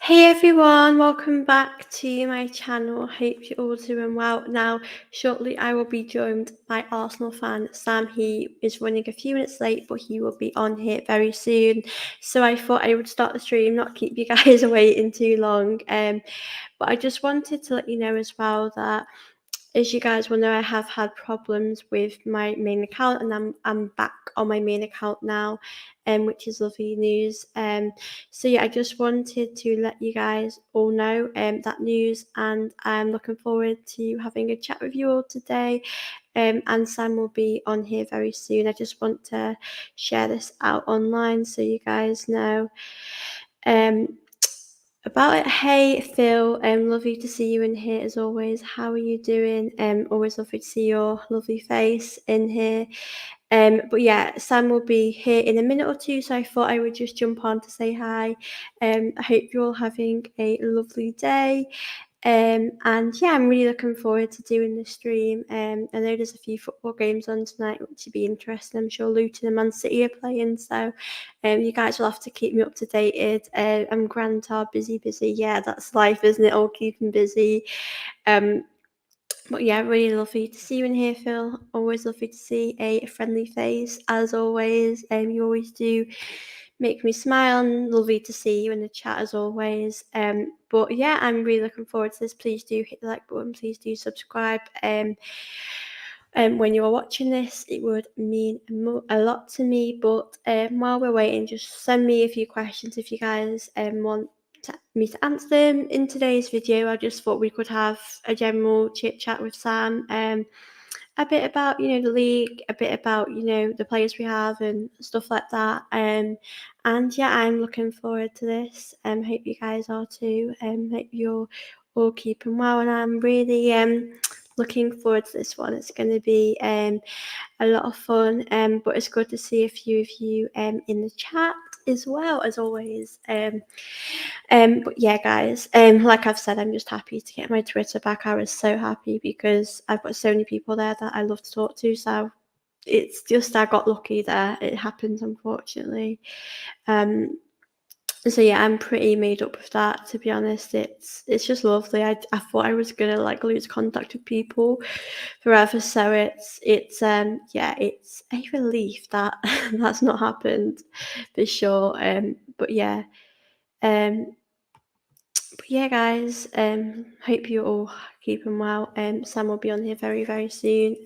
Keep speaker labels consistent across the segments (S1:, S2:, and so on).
S1: Hey everyone, welcome back to my channel. Hope you're all doing well. Now, shortly I will be joined by Arsenal fan Sam. He is running a few minutes late, but he will be on here very soon. So I thought I would start the stream, not keep you guys waiting too long. But I just wanted to let you know as well that, as you guys will know, I have had problems with my main account, and I'm back on my main account now, which is lovely news. So yeah, I just wanted to let you guys all know that news, and I'm looking forward to having a chat with you all today. And Sam will be on here very soon. I just want to share this out online so you guys know. About it. Hey Phil, lovely to see you in here as always. How are you doing? Always lovely to see your lovely face in here. But yeah, Sam will be here in a minute or two, so I thought I would just jump on to say hi. I hope you're all having a lovely day. And yeah, I'm really looking forward to doing the stream. I know there's a few football games on tonight, which would be interesting. I'm sure Luton and Man City are playing, so you guys will have to keep me up to date. I'm Granta, busy. Yeah, that's life, isn't it? All keeping busy. But yeah, really lovely to see you in here, Phil. Always lovely to see a friendly face, as always. You always do make me smile, and lovely to see you in the chat as always. But yeah, I'm really looking forward to this. Please do hit the like button. Please do subscribe. When you are watching this, it would mean a lot to me. But while we're waiting, just send me a few questions if you guys want me to answer them in today's video. I just thought we could have a general chit chat with Sam, a bit about the league, a bit about the players we have and stuff like that. And yeah, I'm looking forward to this. Hope you guys are too. Hope you're all keeping well, and I'm really looking forward to this one. It's going to be a lot of fun. But it's good to see a few of you in the chat as well, as always. But yeah, guys, like I've said, I'm just happy to get my Twitter back. I was so happy because I've got so many people there that I love to talk to. So it's just I got lucky there. It happened, unfortunately. So yeah, I'm pretty made up with that, to be honest. It's just lovely. I thought I was gonna like lose contact with people forever, so it's yeah, it's a relief that that's not happened for sure. But yeah. But yeah, guys, hope you're all keeping well. Sam will be on here very, very soon.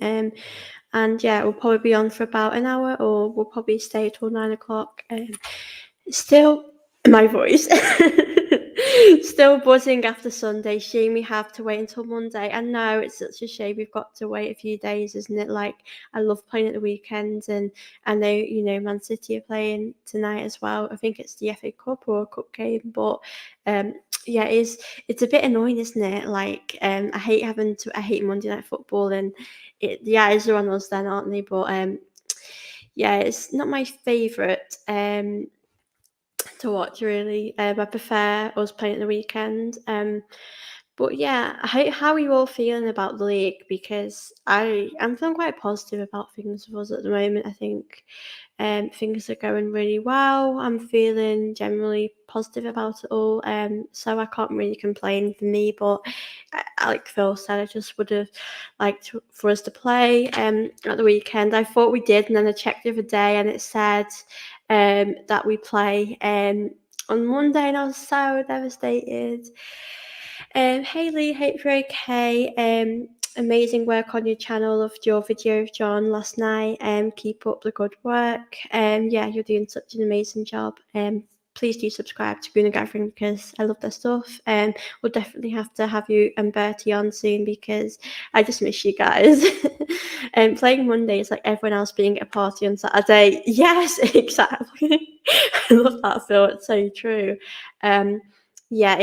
S1: And yeah, we'll probably be on for about an hour, or we'll probably stay till 9 o'clock. Still, my voice. Still buzzing after Sunday. Shame we have to wait until Monday. I know it's such a shame we've got to wait a few days, isn't it? Like, I love playing at the weekends, and I know, Man City are playing tonight as well. I think it's the FA Cup or a cup game, but yeah, it's a bit annoying, isn't it? Like, I hate Monday Night Football, and the eyes are on us then, aren't they? But yeah, it's not my favourite to watch, really. I prefer us playing at the weekend. But yeah, how are you all feeling about the league? Because I'm feeling quite positive about things with us at the moment. I think things are going really well. I'm feeling generally positive about it all. So I can't really complain for me. But like Phil said, I just would have liked for us to play at the weekend. I thought we did, and then I checked the other day, and it said that we play on Monday, and I was so devastated. Haley, hope you're okay. Amazing work on your channel. Loved your video of John last night. Keep up the good work. Yeah, you're doing such an amazing job. Please do subscribe to Guna Gathering because I love their stuff. We'll definitely have to have you and Bertie on soon because I just miss you guys. Playing Monday is like everyone else being at a party on Saturday. Yes, exactly. I love that, Phil. It's so true. Yeah,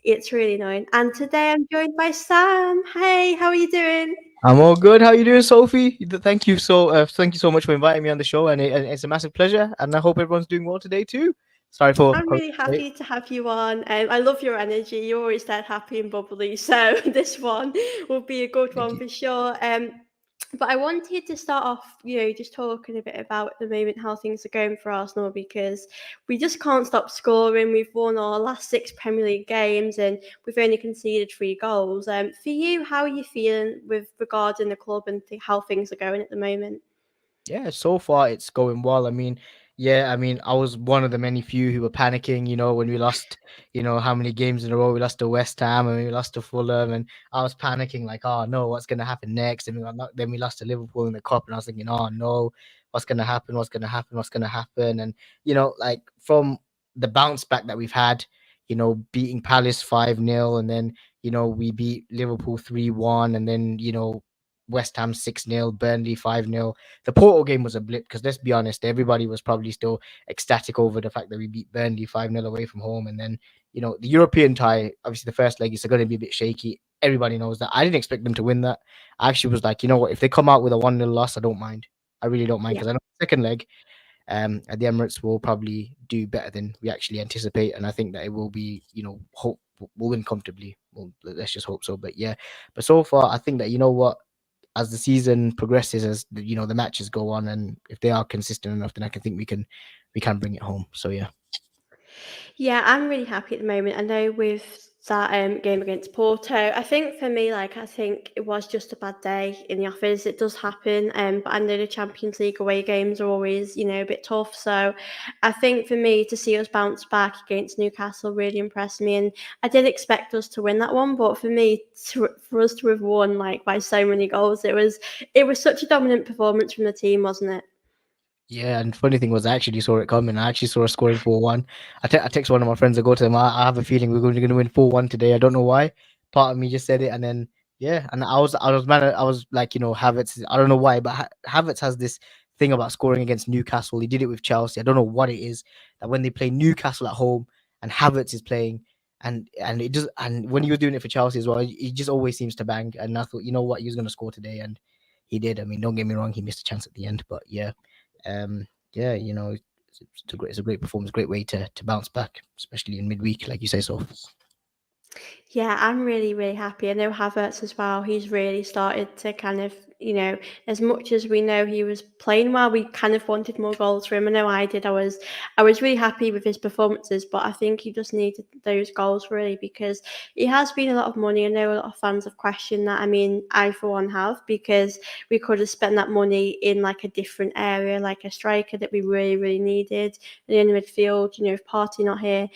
S1: it's really annoying. And today I'm joined by Sam. Hey, how are you doing?
S2: I'm all good. How you doing, Sophie? Thank you so much for inviting me on the show, and it's a massive pleasure. And I hope everyone's doing well today too. Sorry for
S1: I'm really happy to have you on. I love your energy. You're always that happy and bubbly. So this one will be a good
S2: Thank
S1: one
S2: you.
S1: for sure. But I wanted to start off, just talking a bit about at the moment how things are going for Arsenal because we just can't stop scoring. We've won our last 6 Premier League games and we've only conceded 3 goals. For you, how are you feeling with regarding the club and how things are going at the moment?
S2: Yeah, so far it's going well. I mean, yeah, I mean, I was one of the many few who were panicking, when we lost, how many games in a row we lost to West Ham and we lost to Fulham, and I was panicking like, oh no, what's gonna happen next? And then we lost to Liverpool in the cup, and I was thinking, oh no, what's gonna happen? What's gonna happen? What's gonna happen? And like from the bounce back that we've had, beating Palace 5-0, and then we beat Liverpool 3-1, and then West Ham 6-0, Burnley 5-0. The Porto game was a blip because let's be honest, everybody was probably still ecstatic over the fact that we beat Burnley 5-0 away from home. And then, the European tie, obviously the first leg is going to be a bit shaky. Everybody knows that. I didn't expect them to win that. I actually was like, you know what, if they come out with a 1-0 loss, I don't mind. I really don't mind
S1: Yeah.
S2: because I know the second leg at the Emirates will probably do better than we actually anticipate. And I think that it will be, hope we'll win comfortably. Well, let's just hope so. But yeah, but so far, I think that, what, as the season progresses, as the matches go on, and if they are consistent enough, then I can think we can bring it home. So yeah.
S1: Yeah, I'm really happy at the moment. I know with that game against Porto, I think for me, I think it was just a bad day in the office. It does happen, but I know the Champions League away games are always, a bit tough. So I think for me to see us bounce back against Newcastle really impressed me, and I did expect us to win that one. But for me, for us to have won by so many goals, it was such a dominant performance from the team, wasn't it?
S2: Yeah, and funny thing was, I actually saw it coming. I actually saw us scoring 4-1. I text one of my friends. I go to them. I have a feeling we're going to win 4-1 today. I don't know why. Part of me just said it, and then yeah, and I was like, Havertz. I don't know why, but Havertz has this thing about scoring against Newcastle. He did it with Chelsea. I don't know what it is that when they play Newcastle at home and Havertz is playing, and it just and when he was doing it for Chelsea as well, he just always seems to bang. And I thought, you know what, he was going to score today, and he did. I mean, don't get me wrong, he missed a chance at the end, but yeah. Yeah, it's a great performance, great way to bounce back, especially in midweek, like you say. So
S1: Yeah, I'm really, really happy. I know Havertz as well. He's really started to kind of, as much as we know he was playing well, we kind of wanted more goals for him. I know I did. I was really happy with his performances, but I think he just needed those goals really because he has been a lot of money. I know a lot of fans have questioned that. I mean, I for one have because we could have spent that money in a different area, like a striker that we really, really needed. And in the midfield, if Partey not here,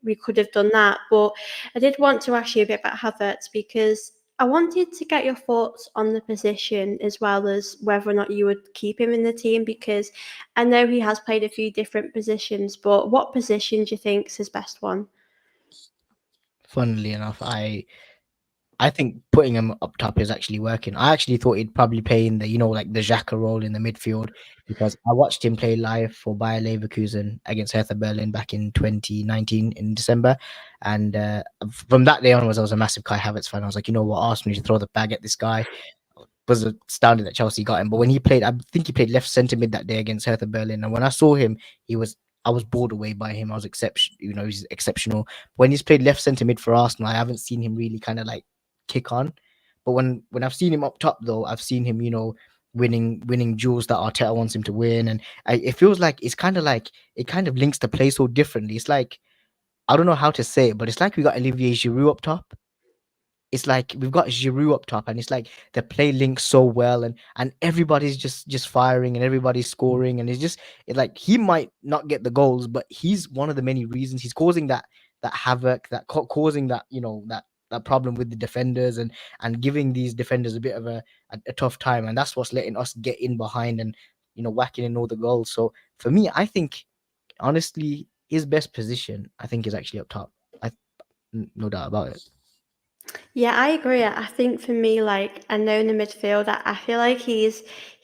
S1: we could have done that, but I did want to ask you a bit about Havertz because I wanted to get your thoughts on the position as well as whether or not you would keep him in the team because I know he has played a few different positions, but what position do you think is his best one?
S2: funnily enough, I think putting him up top is actually working. I actually thought he'd probably play in the, like the Xhaka role in the midfield because I watched him play live for Bayer Leverkusen against Hertha Berlin back in 2019 in December. And from that day onwards, I was a massive Kai Havertz fan. I was like, you know what, Arsenal need to throw the bag at this guy. Was astounded that Chelsea got him. But when he played, I think he played left centre mid that day against Hertha Berlin. And when I saw him, I was bored away by him. I was he's exceptional. When he's played left centre mid for Arsenal, I haven't seen him really kind of like kick on. But when I've seen him up top though, I've seen him, winning duels that Arteta wants him to win, and it feels like it's kind of like it kind of links the play so differently. It's like I don't know how to say it, but it's like we got Olivier Giroud up top. It's like we've got Giroud up top, and it's like the play links so well, and everybody's just firing, and everybody's scoring, and it's like he might not get the goals, but he's one of the many reasons he's causing that havoc, causing that that problem with the defenders, and giving these defenders a bit of a tough time, and that's what's letting us get in behind and whacking in all the goals. So for me, I think honestly, his best position, I think, is actually up top. I no doubt about it.
S1: Yeah, I agree. I think for me, I know in the midfield, I feel like he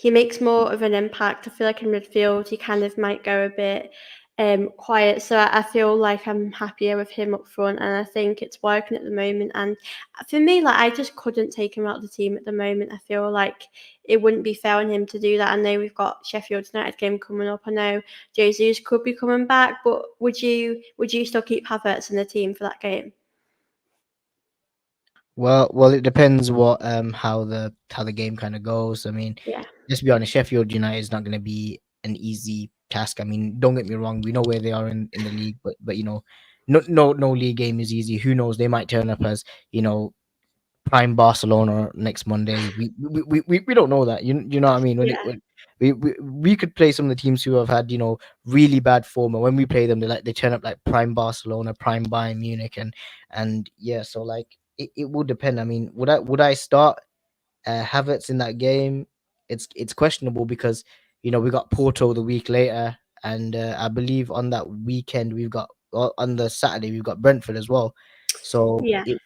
S1: makes more of an impact. I feel like in midfield he kind of might go a bit quiet. So I feel like I'm happier with him up front, and I think it's working at the moment. And for me, I just couldn't take him out of the team at the moment. I feel like it wouldn't be fair on him to do that. I know we've got Sheffield United game coming up. I know Jesus could be coming back, but would you still keep Havertz in the team for that game?
S2: Well, it depends what how the game kind of goes. I mean,
S1: Yeah,
S2: let's be honest, Sheffield United is not going to be an easy task. I mean, don't get me wrong, we know where they are in the league, but you know, no league game is easy. Who knows? They might turn up as you know prime Barcelona next Monday. We don't know that. You know what I mean?
S1: yeah.
S2: When we could play some of the teams who have had really bad form, and when we play them, they turn up like prime Barcelona, prime Bayern Munich, and yeah. So like it will depend. I mean, would I start Havertz in that game? It's questionable because we got Porto the week later, and I believe on that weekend we've got on the Saturday we've got Brentford as well. So
S1: Yeah.
S2: it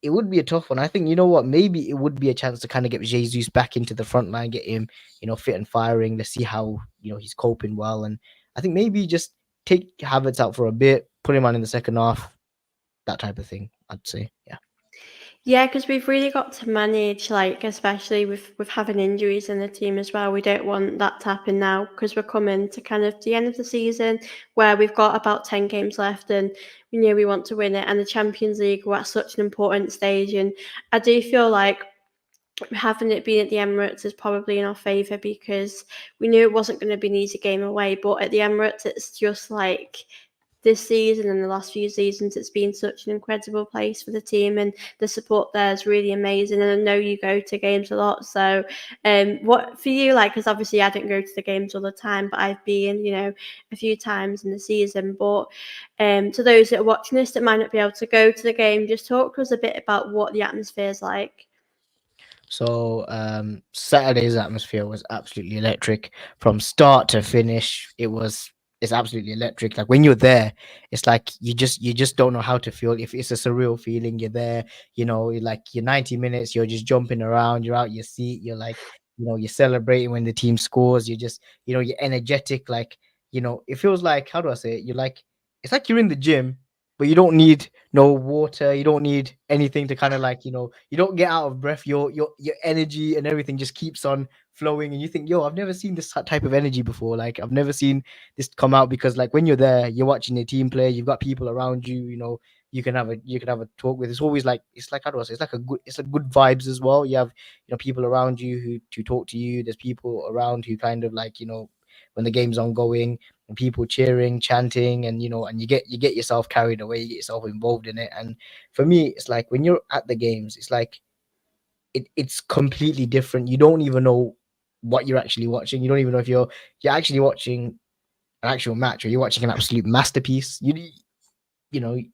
S2: would be a tough one. I think you know what, maybe it would be a chance to kind of get Jesus back into the front line, get him fit and firing. Let's see how he's coping well, and I think maybe just take Havertz out for a bit, put him on in the second half, that type of thing. I'd say, yeah.
S1: Yeah, because we've really got to manage, like, especially with having injuries in the team as well. We don't want that to happen now because we're coming to kind of the end of the season where we've got about 10 games left and we know we want to win it. And the Champions League, we're at such an important stage. And I do feel like having it been at the Emirates is probably in our favour because we knew it wasn't going to be an easy game away. But at the Emirates, it's just like this season and the last few seasons, it's been such an incredible place for the team, and the support there is really amazing. And I know you go to games a lot, so what for you, like, because obviously I don't go to the games all the time, but I've been, a few times in the season. But to those that are watching this that might not be able to go to the game, just talk to us a bit about what the atmosphere is like.
S2: So Saturday's atmosphere was absolutely electric from start to finish. It's absolutely electric. Like when you're there, it's like you just don't know how to feel. If it's a surreal feeling, you're there. You're like you're 90 minutes. You're just jumping around. You're out your seat. You're like you're celebrating when the team scores. You're just you're energetic. Like it feels like, how do I say it? You're like, it's like you're in the gym, but you don't need no water, you don't need anything to kind of like you don't get out of breath. Your energy and everything just keeps on flowing, and you think, yo, I've never seen this type of energy before. Like I've never seen this come out, because like when you're there, you're watching your team play, you've got people around you, you can have a talk with. It's always like, it's like, how do I say, it's like good vibes as well. You have people around you who to talk to you. There's people around who kind of like when the game's ongoing, and people cheering, chanting, and and you get yourself carried away, you get yourself involved in it. And for me, it's like when you're at the games, it's like it's completely different. You don't even know what you're actually watching. You don't even know if you're actually watching an actual match, or you're watching an absolute masterpiece. You don't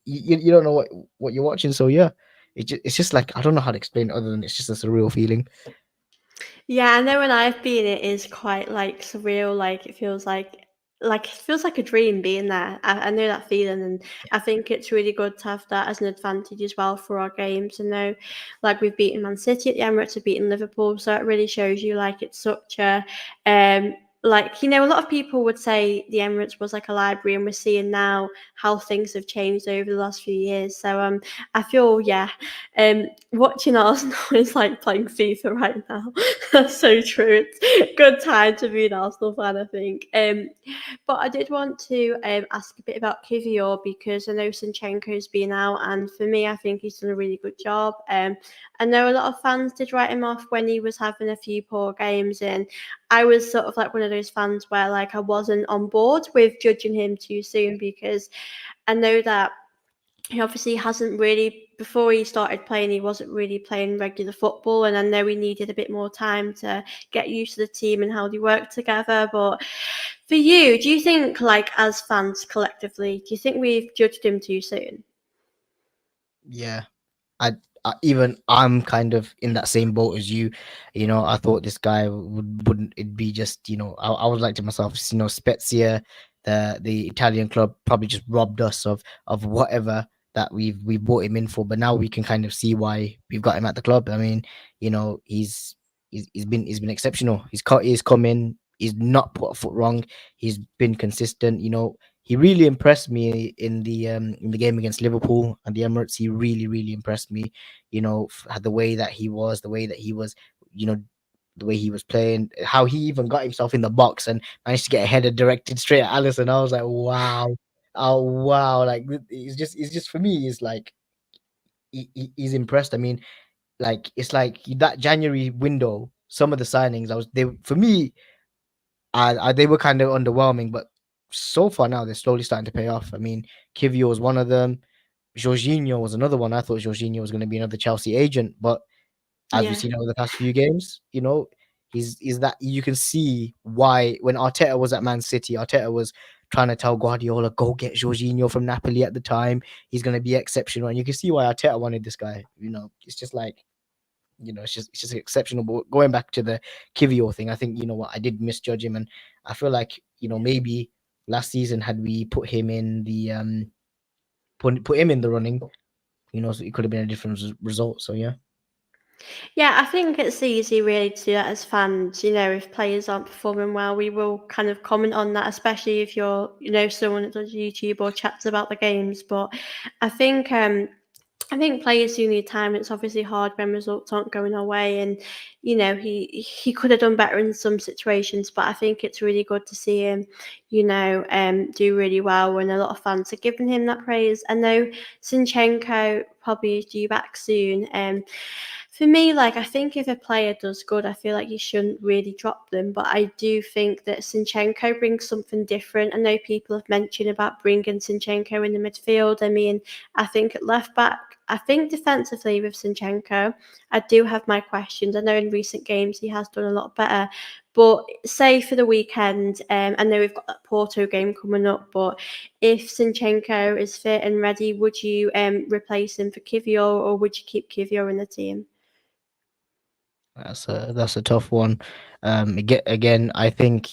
S2: know what you're watching. So yeah, it's just like, I don't know how to explain it other than it's just a surreal feeling.
S1: Yeah, I know when I've been, it is quite like surreal. Like it feels like a dream being there. I know that feeling, and I think it's really good to have that as an advantage as well for our games. I know, like we've beaten Man City at the Emirates, we've beaten Liverpool, so it really shows you like it's such a like a lot of people would say the Emirates was like a library, and we're seeing now how things have changed over the last few years. So I feel, yeah, watching Arsenal is like playing FIFA right now. That's so true. It's a good time to be an Arsenal fan, I think. But I did want to ask a bit about Kivior because I know Sinchenko's been out, and for me, I think he's done a really good job. I know a lot of fans did write him off when he was having a few poor games, and I was sort of like one of those fans where like I wasn't on board with judging him too soon because I know that he obviously hasn't really, before he started playing, he wasn't really playing regular football, and I know he needed a bit more time to get used to the team and how they work together. But for you, do you think, like, as fans collectively, do you think we've judged him too soon?
S2: Yeah, I, I'm kind of in that same boat as you. I thought this guy wouldn't it be just I was like to myself, Spezia, the Italian club, probably just robbed us of whatever that we bought him in for. But now we can kind of see why we've got him at the club. I mean, he's been exceptional. He's come in. He's not put a foot wrong. He's been consistent. He really impressed me in the game against Liverpool and the Emirates. He really, really impressed me. The way that he was, you know, the way he was playing, how he even got himself in the box and managed to get a header directed straight at Allison. I was like, wow, oh wow, like it's just for me. It's like he's impressed. I mean, like it's like that January window. Some of the signings, I was they for me, they were kind of underwhelming, but so far now they're slowly starting to pay off. I mean, Kivio was one of them. Jorginho was another one. I thought Jorginho was going to be another Chelsea agent, but as we've
S1: Yeah.
S2: seen over the past few games, he's that you can see why when Arteta was at Man City, Arteta was trying to tell Guardiola, go get Jorginho from Napoli at the time. He's going to be exceptional, and you can see why Arteta wanted this guy. It's just like it's just exceptional. But going back to the Kivio thing, I think you know what I did misjudge him, and I feel like maybe last season had we put him in the put him in the running, so it could have been a different result. So yeah.
S1: Yeah, I think it's easy really to do that as fans. If players aren't performing well, we will kind of comment on that, especially if you're, someone that does YouTube or chats about the games. But I think players do need time. It's obviously hard when results aren't going our way, and he could have done better in some situations. But I think it's really good to see him, do really well when a lot of fans are giving him that praise. I know Sinchenko probably is due back soon. For me, like I think if a player does good, I feel like you shouldn't really drop them. But I do think that Sinchenko brings something different. I know people have mentioned about bringing Sinchenko in the midfield. I mean, I think at left back, I think defensively with Sinchenko, I do have my questions. I know in recent games he has done a lot better. But say for the weekend, I know we've got that Porto game coming up, but if Sinchenko is fit and ready, would you replace him for Kivior, or would you keep Kivior in the team?
S2: That's a tough one. Again, I think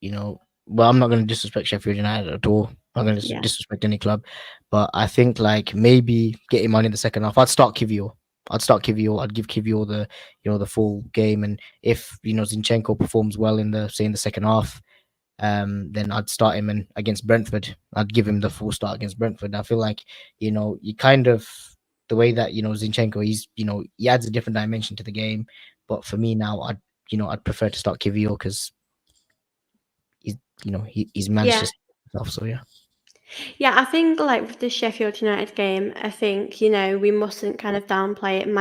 S2: well, I'm not going to disrespect Sheffield United at all. I'm not going to
S1: Yeah.
S2: disrespect any club, but I think like maybe get him on in the second half. I'd start Kivio. I'd start Kivio. I'd give Kivio the full game, and if Zinchenko performs well in the second half, then I'd start him in against Brentford. I'd give him the full start against Brentford. I feel like you kind of the way that Zinchenko, he adds a different dimension to the game. But for me now, I'd prefer to start Kivio because he's he's managed to
S1: Yeah.
S2: save himself. So yeah.
S1: Yeah, I think like with the Sheffield United game, I think we mustn't kind of downplay it. It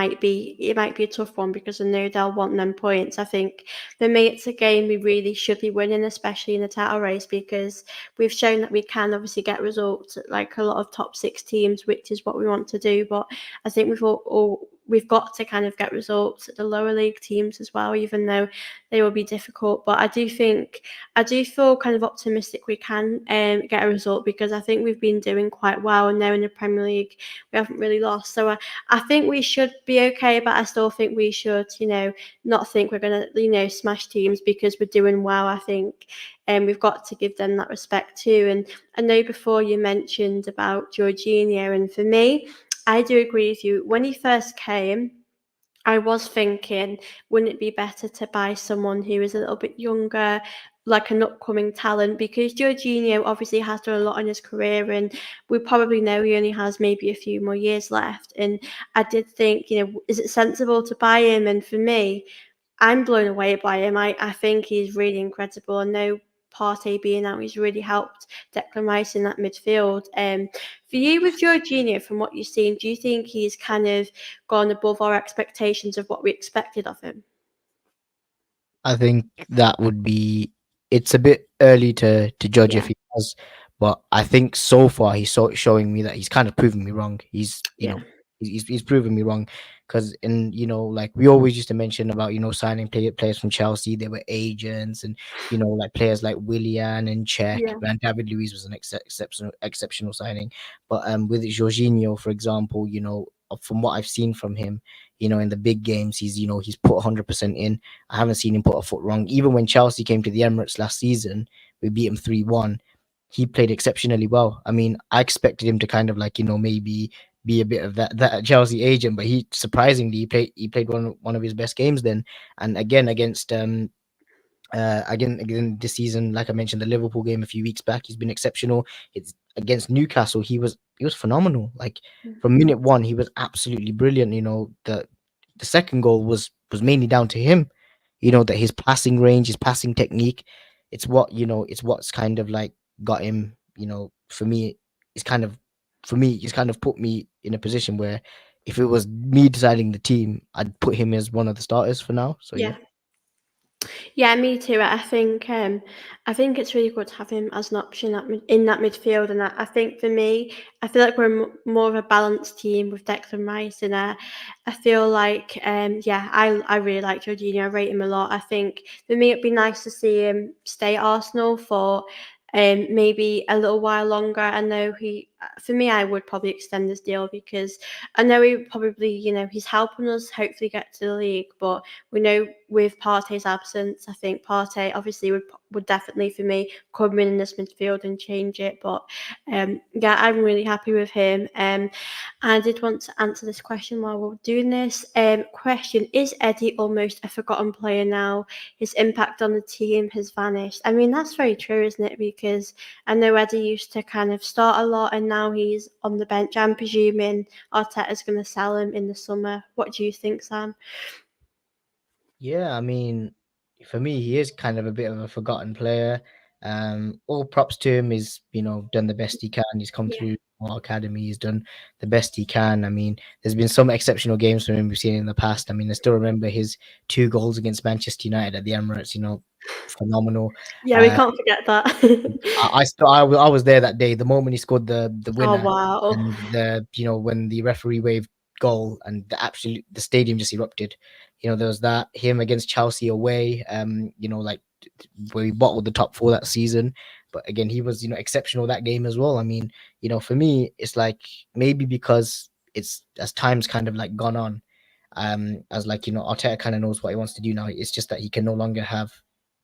S1: might be a tough one because I know they'll want them points. I think for me, it's a game we really should be winning, especially in the title race, because we've shown that we can obviously get results at like a lot of top six teams, which is what we want to do. But I think we've got to kind of get results at the lower league teams as well, even though they will be difficult. But I do feel kind of optimistic we can get a result, because I think we've been doing quite well, and now in the Premier League we haven't really lost. So I think we should be okay, but I still think we should, not think we're going to, smash teams because we're doing well. I think we've got to give them that respect too. And I know before you mentioned about Jorginho, and for me, I do agree with you. When he first came, I was thinking, wouldn't it be better to buy someone who is a little bit younger, like an upcoming talent? Because Jorginho obviously has done a lot in his career, and we probably know he only has maybe a few more years left. And I did think, is it sensible to buy him? And for me, I'm blown away by him. I think he's really incredible. I know Partey being out, he's really helped Declan Rice in that midfield. For you with Jorginho, from what you've seen, do you think he's kind of gone above our expectations of what we expected of him?
S2: I think that would be it's a bit early to judge if
S1: Yeah,
S2: he has, but I think so far he's showing me that he's kind of proven me wrong.
S1: yeah,
S2: He's proven me wrong because in like we always used to mention about signing players from Chelsea, they were agents, and like players like Willian and Czech
S1: yeah,
S2: and David Luiz was an exceptional signing, but with Jorginho, for example, from what I've seen from him, in the big games, he's put 100% in. I haven't seen him put a foot wrong. Even when Chelsea came to the Emirates last season, we beat him 3-1. He played exceptionally well. I mean, I expected him to kind of like, maybe be a bit of that Chelsea agent, but he surprisingly he played one of his best games then. And again again this season, like I mentioned, the Liverpool game a few weeks back, he's been exceptional. It's against Newcastle, he was phenomenal. Like from minute one, he was absolutely brilliant. The second goal was mainly down to him. That his passing range, his passing technique, it's what's kind of like got him. For me, it's kind of put me in a position where if it was me deciding the team, I'd put him as one of the starters for now. So yeah.
S1: Yeah. Yeah, me too. I think it's really good to have him as an option in that midfield, and I think for me, I feel like we're more of a balanced team with Declan Rice, and I feel like yeah, I really like Jorginho. I rate him a lot. I think for me, it'd be nice to see him stay at Arsenal for maybe a little while longer. I know for me, I would probably extend this deal because I know he probably, he's helping us hopefully get to the league, but we know with Partey's absence, I think Partey obviously would definitely for me come in this midfield and change it. But yeah, I'm really happy with him. I did want to answer this question while we're doing this. Question: Is Eddie almost a forgotten player now? His impact on the team has vanished. I mean, that's very true, isn't it? Because I know Eddie used to kind of start a lot, and now he's on the bench. I'm presuming Arteta's going to sell him in the summer. What do you think, Sam?
S2: Yeah, I mean, for me, he is kind of a bit of a forgotten player. All props to him. He's, done the best he can. He's come
S1: Yeah.
S2: through our academy. He's done the best he can. I mean, there's been some exceptional games from him we've seen in the past. I mean, I still remember his 2 goals against Manchester United at the Emirates. Phenomenal.
S1: Yeah, we
S2: Uh,
S1: can't forget that.
S2: I was there that day. The moment he scored the
S1: Oh,
S2: winner,
S1: wow.
S2: and when the referee waved goal, and the stadium just erupted. There was that him against Chelsea away. Like where he bottled the top four that season. But again, he was exceptional that game as well. I mean, for me, it's like maybe because it's as time's kind of like gone on, as like Arteta kind of knows what he wants to do now. It's just that he can no longer have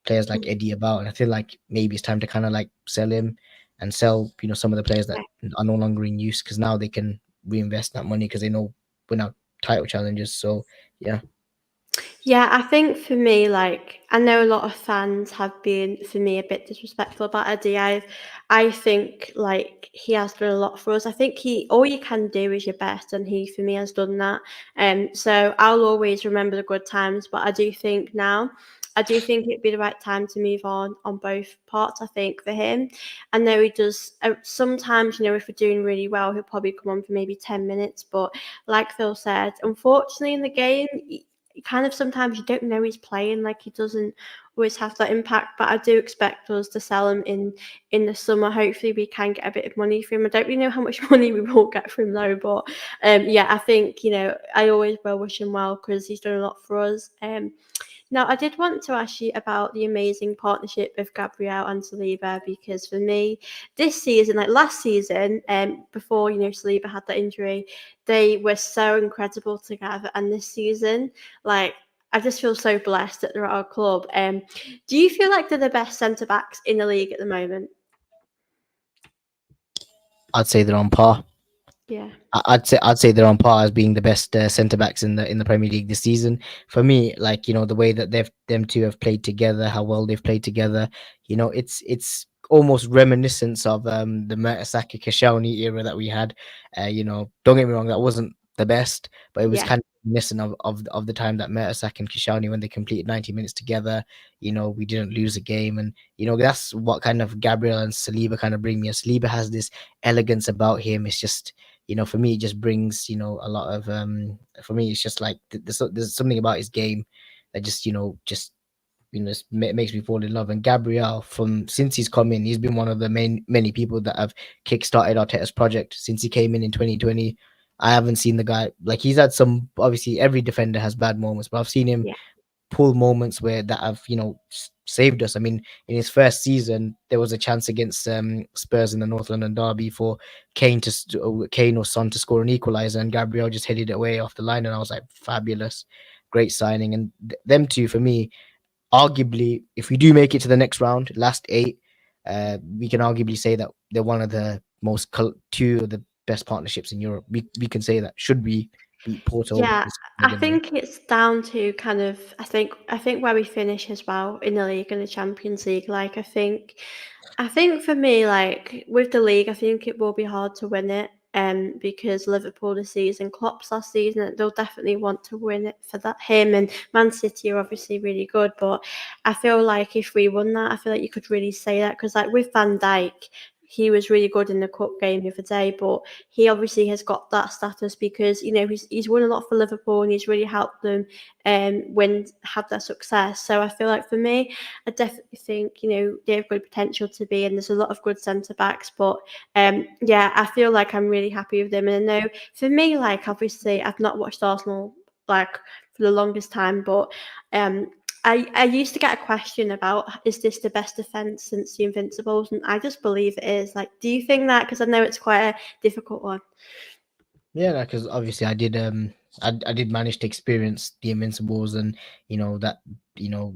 S2: players like Eddie about, and I feel like maybe it's time to kind of like sell him and sell some of the players that are no longer in use, because now they can reinvest that money because they know we're now title challengers. So yeah.
S1: Yeah, I think for me, like I know a lot of fans have been for me a bit disrespectful about Eddie. I think like he has done a lot for us. I think he all you can do is your best, and he for me has done that. So I'll always remember the good times, but I do think now. I do think it'd be the right time to move on both parts. I think for him, I know he does. Sometimes, if we're doing really well, he'll probably come on for maybe 10 minutes. But like Phil said, unfortunately, in the game, kind of sometimes you don't know he's playing, like he doesn't always have that impact. But I do expect us to sell him in the summer. Hopefully we can get a bit of money for him. I don't really know how much money we will get for him though, but yeah, I think I always will wish him well because he's done a lot for us. Now, I did want to ask you about the amazing partnership with Gabriel and Saliba because for me, this season, like last season, before Saliba had that injury, they were so incredible together. And this season, like I just feel so blessed that they're at our club. Do you feel like they're the best centre backs in the league at the moment?
S2: I'd say they're on par.
S1: Yeah,
S2: I'd say they're on par as being the best centre backs in the Premier League this season. For me, like the way that them two have played together, how well they've played together, it's almost reminiscence of the Mertesacker Koscielny era that we had. Don't get me wrong, that wasn't the best, but it was
S1: yeah,
S2: kind of reminiscent of the time that Mertesacker and Koscielny, when they completed 90 minutes together, we didn't lose a game, and that's what kind of Gabriel and Saliba kind of bring me. And Saliba has this elegance about him. It's just for me, it just brings a lot of for me, it's just like there's something about his game that makes me fall in love. And Gabriel, from since he's come in, he's been one of the many people that have kickstarted Arteta's project since he came in 2020. I haven't seen the guy, like, he's had some, obviously every defender has bad moments, but I've seen him
S1: yeah,
S2: pull moments where that have saved us. I mean, in his first season, there was a chance against Spurs in the North London derby for Kane or Son to score an equalizer, and Gabriel just headed it away off the line, and I was like, fabulous, great signing. And them two, for me, arguably, if we do make it to the next round, last eight, we can arguably say that they're one of the two of the best partnerships in Europe. We can say that. Should we beat Porto
S1: yeah.
S2: this
S1: I
S2: again?
S1: think it's down to kind of I think where we finish as well in the league and the Champions League. Like I think for me, like with the league, I think it will be hard to win it. Because Liverpool this season, Klopp's last season, they'll definitely want to win it for that. Him and Man City are obviously really good, but I feel like if we won that, I feel like you could really say that because, like with Van Dijk, he was really good in the cup game the other day, but he obviously has got that status because he's won a lot for Liverpool and he's really helped them win have their success. So I feel like for me, I definitely think they have good potential to be, and there's a lot of good centre backs. But yeah, I feel like I'm really happy with them, and I know for me, like obviously I've not watched Arsenal like for the longest time, but um I used to get a question about is this the best defense since the Invincibles, and I just believe it is. Like, do you think that? Because I know it's quite a difficult one.
S2: Yeah, because obviously I did manage to experience the Invincibles and that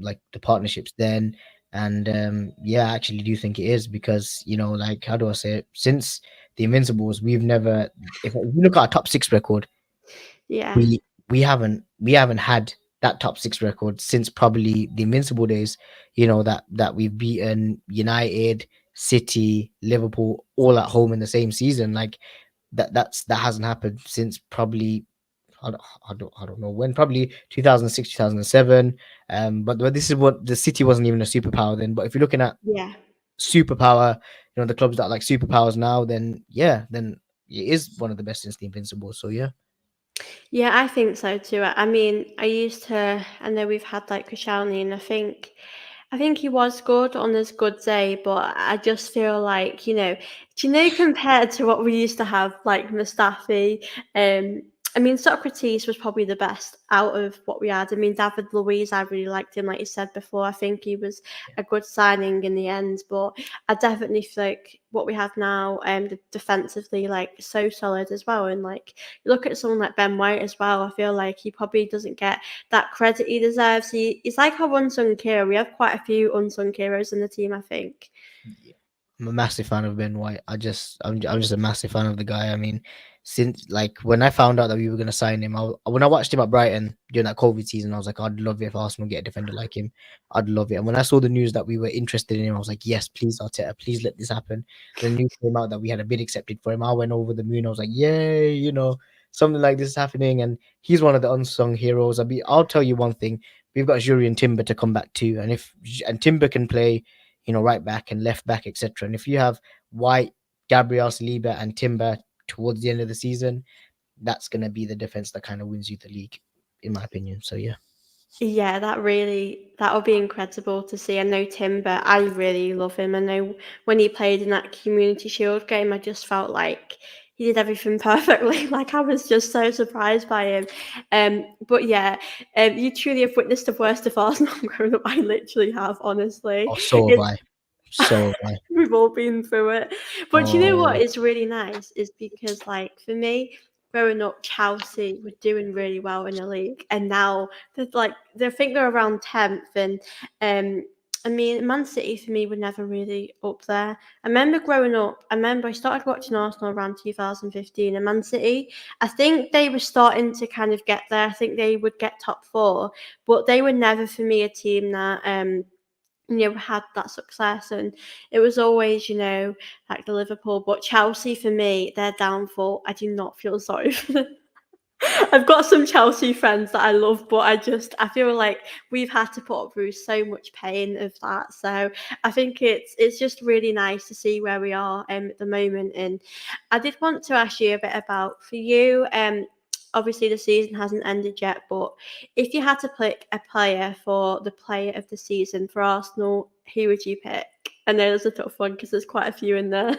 S2: like the partnerships then, and yeah, I actually do think it is because like how do I say it? Since the Invincibles, we've never, if you look at our top six record,
S1: Yeah.
S2: we haven't had that top six record since probably the Invincible days. That we've beaten United, City, Liverpool all at home in the same season. Like that hasn't happened since probably I don't know when, probably 2006, 2007. But this is what the City wasn't even a superpower then. But if you're looking at
S1: Yeah.
S2: superpower, the clubs that are like superpowers now, then yeah, then it is one of the best since the Invincible. So yeah.
S1: Yeah, I think so too. I mean, I know we've had like Koscielny, and I think he was good on his good day, but I just feel like, compared to what we used to have, like Mustafi, I mean, Socrates was probably the best out of what we had. I mean, David Luiz, I really liked him, like you said before. I think he was a good signing in the end, but I definitely feel like what we have now, defensively, like so solid as well. And like, you look at someone like Ben White as well. I feel like he probably doesn't get that credit he deserves. He's like our unsung hero. We have quite a few unsung heroes in the team, I think.
S2: Yeah. I'm a massive fan of Ben White. I'm just a massive fan of the guy. I mean, since like when I found out that we were gonna sign him, when I watched him at Brighton during that COVID season, I was like, I'd love it if Arsenal get a defender like him. I'd love it. And when I saw the news that we were interested in him, I was like, yes, please, Arteta, please let this happen. The news came out that we had a bid accepted for him. I went over the moon. I was like, yay, something like this is happening, and he's one of the unsung heroes. I'll tell you one thing: we've got Juri and Timber to come back too, and if and Timber can play right back and left back, etc. And if you have White, Gabriel Saliba, and Timber towards the end of the season, that's going to be the defense that kind of wins you the league, in my opinion. So yeah.
S1: Yeah, that would be incredible to see. I know Timber, I really love him. I know when he played in that Community Shield game, I just felt like he did everything perfectly. Like I was just so surprised by him. But yeah, you truly have witnessed the worst of Arsenal growing up. I literally have, honestly.
S2: Oh, so have
S1: It's
S2: I. So have I.
S1: We've all been through it. But you know what
S2: Oh,
S1: is really nice is because, like, for me, growing up, Chelsea were doing really well in the league, and now I think they're around 10th. And I mean, Man City for me were never really up there. I remember growing up. I remember I started watching Arsenal around 2015, and Man City, I think they were starting to kind of get there. I think they would get top four, but they were never for me a team that had that success. And it was always, like the Liverpool. But Chelsea, for me, their downfall, I do not feel sorry for them. I've got some Chelsea friends that I love, but I feel like we've had to put up through so much pain of that. So I think it's just really nice to see where we are at the moment. And I did want to ask you a bit about for you. Obviously the season hasn't ended yet, but if you had to pick a player for the player of the season for Arsenal, who would you pick? I know there's a tough one because there's quite a few in there.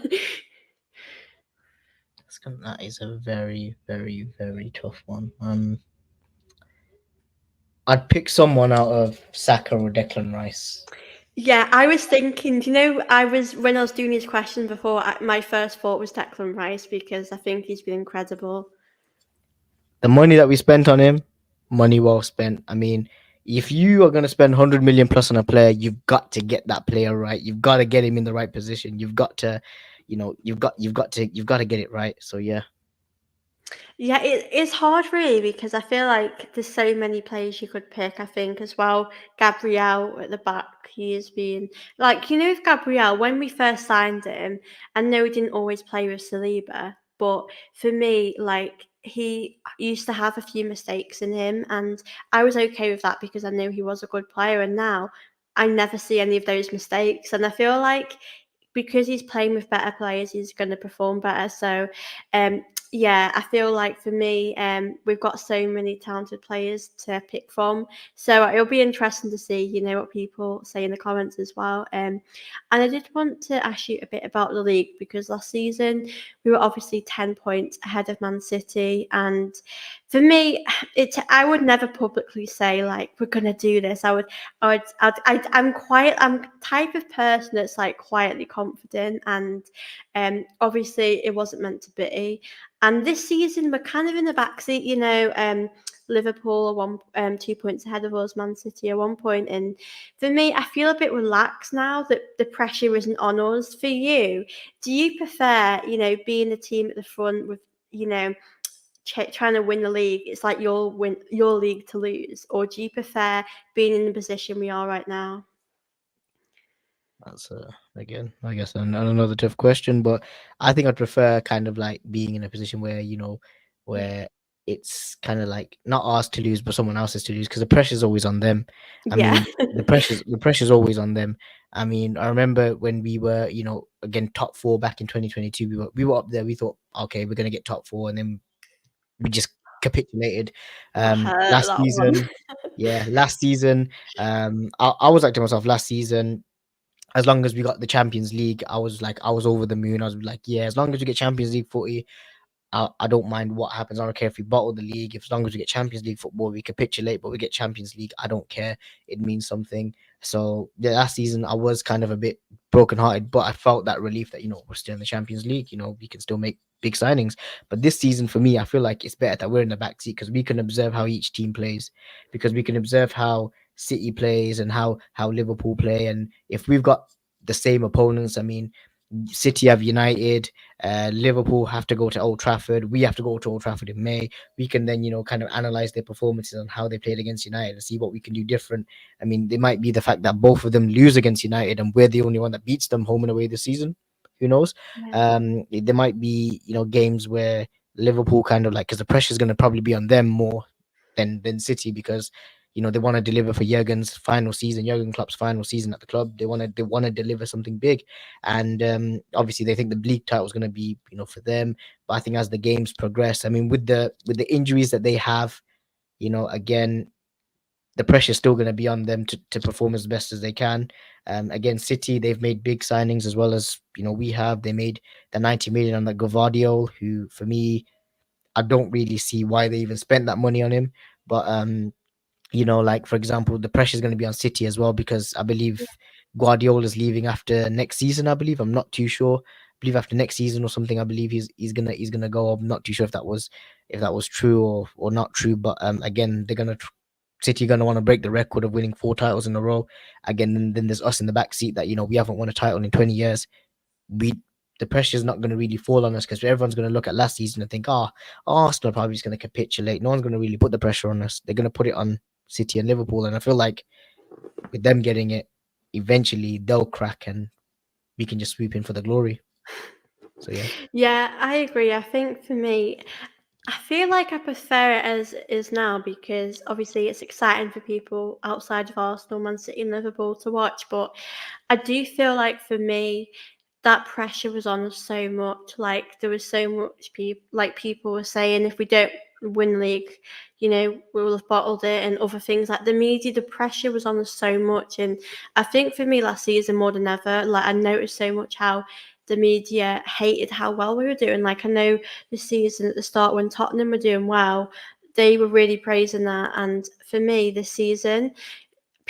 S2: that is a very, very, very tough one. I'd pick someone out of Saka or Declan Rice.
S1: Yeah, I was thinking, when I was doing these questions before, my first thought was Declan Rice because I think he's been incredible.
S2: The money that we spent on him, money well spent. I mean, if you are going to spend 100 million plus on a player, you've got to get that player right. You've got to get him in the right position. You've got to, you've got to get it right. So yeah.
S1: Yeah, it's hard really because I feel like there's so many players you could pick. I think as well, Gabriel at the back, he has been like with Gabriel when we first signed him. I know he didn't always play with Saliba, but for me, like he used to have a few mistakes in him, and I was okay with that because I knew he was a good player. And now I never see any of those mistakes, and I feel like because he's playing with better players, he's going to perform better. So, um, yeah, I feel like for me, we've got so many talented players to pick from. So it'll be interesting to see, what people say in the comments as well. And I did want to ask you a bit about the league because last season we were obviously 10 points ahead of Man City, and for me, I would never publicly say like we're gonna do this. I'm type of person that's like quietly confident, and obviously it wasn't meant to be. And this season we're kind of in the backseat, Liverpool are 2 points ahead of us, Man City are 1 point, and for me, I feel a bit relaxed now that the pressure isn't on us. For you, do you prefer, being the team at the front with, you know, trying to win the league? It's like your league to lose, or do you prefer being in the position we are right now?
S2: That's again, I guess, another tough question, but I think I'd prefer kind of like being in a position where
S1: Yeah.
S2: where it's kind of like not ours to lose, but someone else's to lose, because the pressure's always on them. I
S1: Yeah.
S2: mean, the pressure's always on them. I mean, I remember when we were, again top four back in 2022, we were up there. We thought, okay, we're gonna get top four, and then we just capitulated.
S1: That hurt,
S2: Last
S1: that one.
S2: season, yeah, last season, I was like to myself last season, as long as we got the Champions League, I was over the moon. I was like, yeah, as long as we get Champions League footy, I don't mind what happens. I don't care if we bottle the league. If as long as we get Champions League football, we capitulate, but we get Champions League. I don't care. It means something. So yeah, last season I was kind of a bit brokenhearted, but I felt that relief that we're still in the Champions League. We can still make big signings. But this season for me, I feel like it's better that we're in the back seat because we can observe how each team plays, because we can observe how City plays and how Liverpool play, and if we've got the same opponents, I mean, City have United, Liverpool have to go to Old Trafford. We have to go to Old Trafford in May. We can then, kind of analyze their performances on how they played against United and see what we can do different. I mean, it might be the fact that both of them lose against United and we're the only one that beats them home and away this season. Who knows?
S1: Yeah.
S2: There might be, games where Liverpool kind of like, because the pressure is going to probably be on them more than City, because they want to deliver for Jurgen Klopp's final season at the club. They want to deliver something big, and obviously they think the league title is going to be for them. But I think as the games progress, I mean, with the injuries that they have, again, the pressure is still going to be on them to perform as best as they can. Again, City, they've made big signings as well as we have. They made the 90 million on that Gvardiol, who for me, I don't really see why they even spent that money on him. But like for example, the pressure is going to be on City as well, because I believe Guardiola's leaving after next season. I believe, I'm not too sure. I believe after next season or something. I believe he's gonna go. I'm not too sure if that was true or not true. But again, City gonna want to break the record of winning 4 titles in a row. Again, then there's us in the back seat that we haven't won a title in 20 years. We The pressure is not going to really fall on us because everyone's going to look at last season and think, Arsenal probably is going to capitulate. No one's going to really put the pressure on us. They're going to put it on City and Liverpool. And I feel like with them getting it, eventually they'll crack and we can just sweep in for the glory. So yeah.
S1: Yeah, I agree. I think for me, I feel like I prefer it as it is now because obviously it's exciting for people outside of Arsenal, Man City, and Liverpool to watch. But I do feel like for me, that pressure was on us so much. Like there was so much people were saying if we don't win the league, we will have bottled it and other things like the media. The pressure was on us so much, and I think for me last season more than ever, like I noticed so much how the media hated how well we were doing. Like I know the season at the start when Tottenham were doing well, they were really praising that. And for me, this season,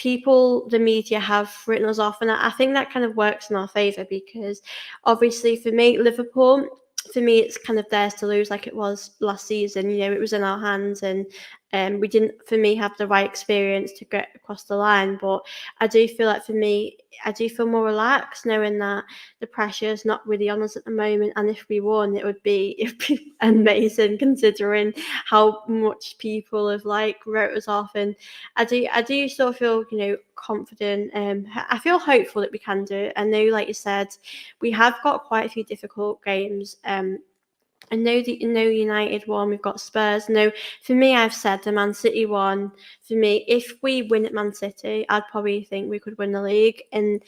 S1: the media have written us off, and I think that kind of works in our favour because obviously for me, Liverpool, for me, it's kind of theirs to lose, like it was last season. It was in our hands, and we didn't, for me, have the right experience to get across the line. But I do feel like for me, I do feel more relaxed knowing that the pressure is not really on us at the moment. And if we won, it'd be amazing considering how much people have like wrote us off. And I do still feel confident. I feel hopeful that we can do it. I know, like you said, we have got quite a few difficult games. I know that United won. We've got Spurs. No, for me, I've said the Man City one. For me, if we win at Man City, I'd probably think we could win the league. And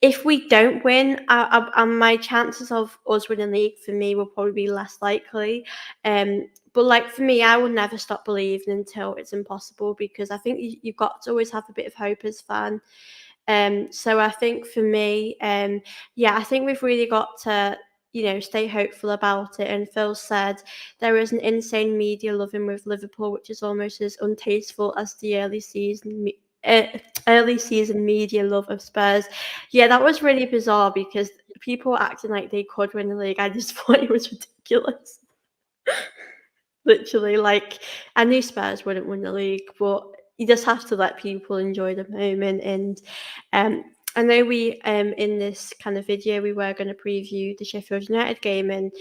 S1: if we don't win, my chances of us winning the league for me will probably be less likely. But like for me, I will never stop believing until it's impossible, because I think you've got to always have a bit of hope as fan. So I think for me, yeah, I think we've really got to, stay hopeful about it. And Phil said there is an insane media loving with Liverpool, which is almost as untasteful as the uh, early season media love of Spurs. Yeah, that was really bizarre because people were acting like they could win the league. I just thought it was ridiculous. Literally, like, I knew Spurs wouldn't win the league, but you just have to let people enjoy the moment. And I know we in this kind of video we were going to preview the Sheffield United game, and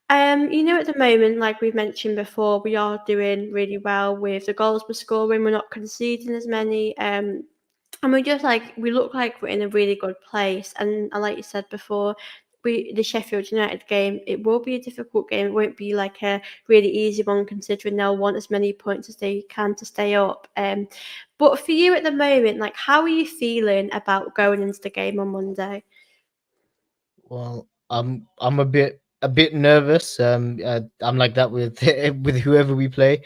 S1: at the moment, like we've mentioned before, we are doing really well with the goals we're scoring. We're not conceding as many. And we look like we're in a really good place. And like you said before, the Sheffield United game, it will be a difficult game. It won't be like a really easy one, considering they'll want as many points as they can to stay up. But for you at the moment, like, how are you feeling about going into the game on Monday?
S2: Well, I'm a bit nervous. I'm like that with with whoever we play,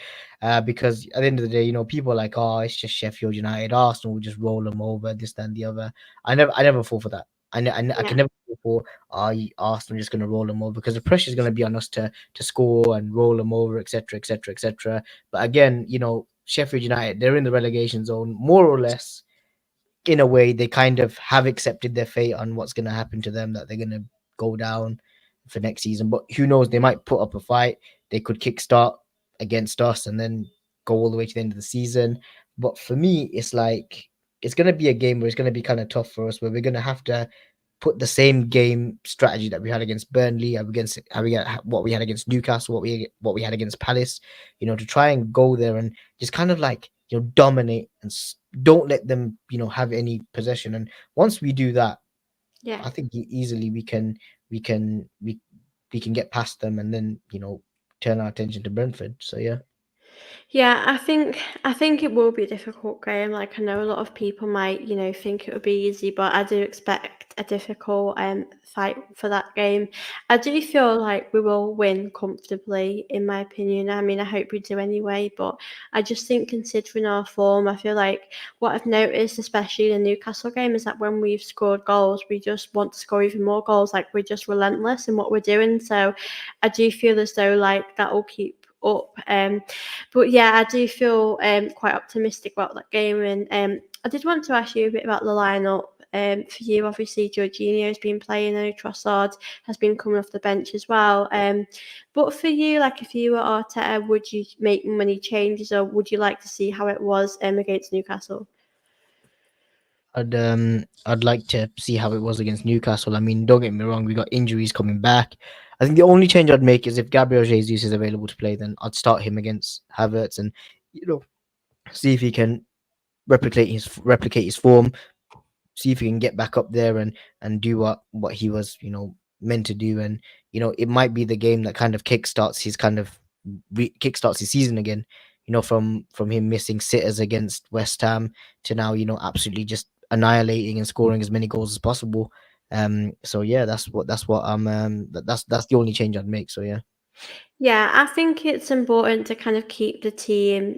S2: because at the end of the day, people are like, oh, it's just Sheffield United, Arsenal will just roll them over, this, that, and the other. I never fall for that. I
S1: Yeah.
S2: can never fall for, Arsenal just going to roll them over, because the pressure is going to be on us to score and roll them over, etc., etc., etc. But again, Sheffield United, they're in the relegation zone, more or less. In a way, they kind of have accepted their fate on what's going to happen to them, that they're going to go down for next season. But who knows? They might put up a fight. They could kickstart against us and then go all the way to the end of the season. But for me, it's like it's going to be a game where it's going to be kind of tough for us, where we're going to have to put the same game strategy that we had against Burnley, against what we had against Newcastle, what we had against Palace, to try and go there and just kind of like dominate and don't let them have any possession. And once we do that,
S1: Yeah.
S2: I think easily we can we can get past them and then turn our attention to Brentford. So yeah.
S1: Yeah, I think it will be a difficult game. Like, I know a lot of people might, think it would be easy, but I do expect a difficult fight for that game. I do feel like we will win comfortably, in my opinion. I mean, I hope we do anyway, but I just think, considering our form, I feel like what I've noticed, especially in the Newcastle game, is that when we've scored goals, we just want to score even more goals. Like, we're just relentless in what we're doing. So I do feel as though like that will keep up. But yeah, I do feel quite optimistic about that game. And I did want to ask you a bit about the lineup. For you, obviously, Jorginho's been playing, and Trossard has been coming off the bench as well. But for you, like, if you were Arteta, would you make many changes, or would you like to see how it was against Newcastle?
S2: I'd like to see how it was against Newcastle. I mean, don't get me wrong, we got injuries coming back. I think the only change I'd make is if Gabriel Jesus is available to play, then I'd start him against Havertz and see if he can replicate his form, see if he can get back up there and do what he was meant to do. And it might be the game that kind of kickstarts his season again, from him missing sitters against West Ham to now absolutely just annihilating and scoring as many goals as possible. So yeah, that's what I'm that's the only change I'd make. So yeah.
S1: Yeah, I think it's important to kind of keep the team,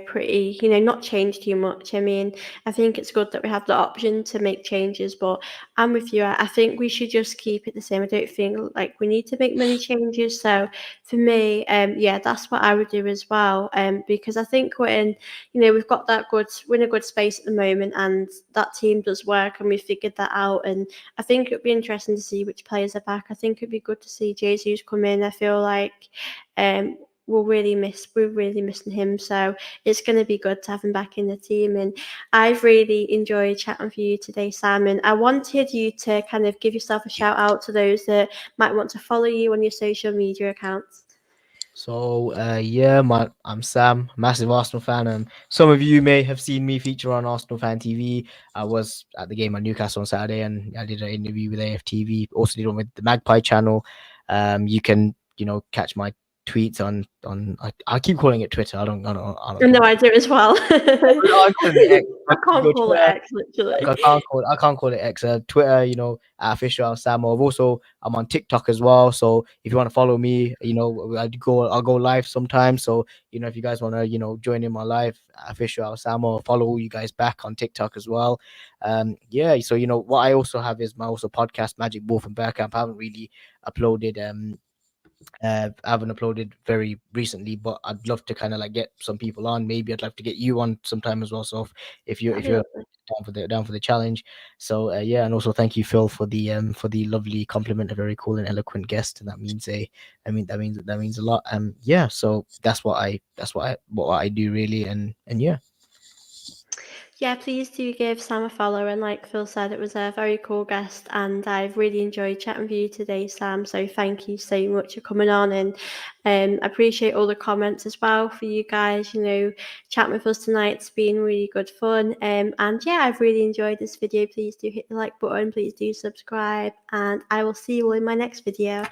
S1: pretty, not change too much. I mean, I think it's good that we have the option to make changes, but I'm with you. I think we should just keep it the same. I don't think like we need to make many changes. So for me, yeah, that's what I would do as well. Because I think we've got we're in a good space at the moment, and that team does work, and we figured that out. And I think it'd be interesting to see which players are back. I think it'd be good to see Jesus come in. I feel like um, we're really missing him. So it's going to be good to have him back in the team. And I've really enjoyed chatting with you today, Simon. I wanted you to kind of give yourself a shout out to those that might want to follow you on your social media accounts.
S2: So yeah, I'm Sam, massive Arsenal fan, and some of you may have seen me feature on Arsenal Fan TV. I was at the game at Newcastle on Saturday, and I did an interview with AFTV. Also did one with the Magpie channel. You can catch my tweets on I keep calling it Twitter. I don't
S1: No,
S2: care.
S1: I do as well.
S2: I'm calling it X.
S1: I
S2: You
S1: can't
S2: go
S1: call it
S2: Twitter.
S1: X, literally.
S2: I can't call it X. Twitter, at official Al Samo. I'm on TikTok as well. So if you want to follow me, I'll go live sometimes. So if you guys want to join in my live official Al Samo, follow you guys back on TikTok as well. Yeah. So what I also have is my also podcast Magic Wolf and Bear Camp. I haven't really uploaded I haven't uploaded very recently, but I'd love to kind of like get some people on. Maybe I'd love to get you on sometime as well. So
S1: That'd
S2: if
S1: be
S2: you're
S1: lovely.
S2: down for the challenge, so yeah, and also thank you, Phil, for the lovely compliment, a very cool and eloquent guest, and that means that means a lot. Yeah, so what I do really, and yeah.
S1: Yeah, please do give Sam a follow. And like Phil said, it was a very cool guest, and I've really enjoyed chatting with you today, Sam. So thank you so much for coming on, and appreciate all the comments as well for you guys. Chatting with us tonight. It's been really good fun. And yeah, I've really enjoyed this video. Please do hit the like button. Please do subscribe, and I will see you all in my next video.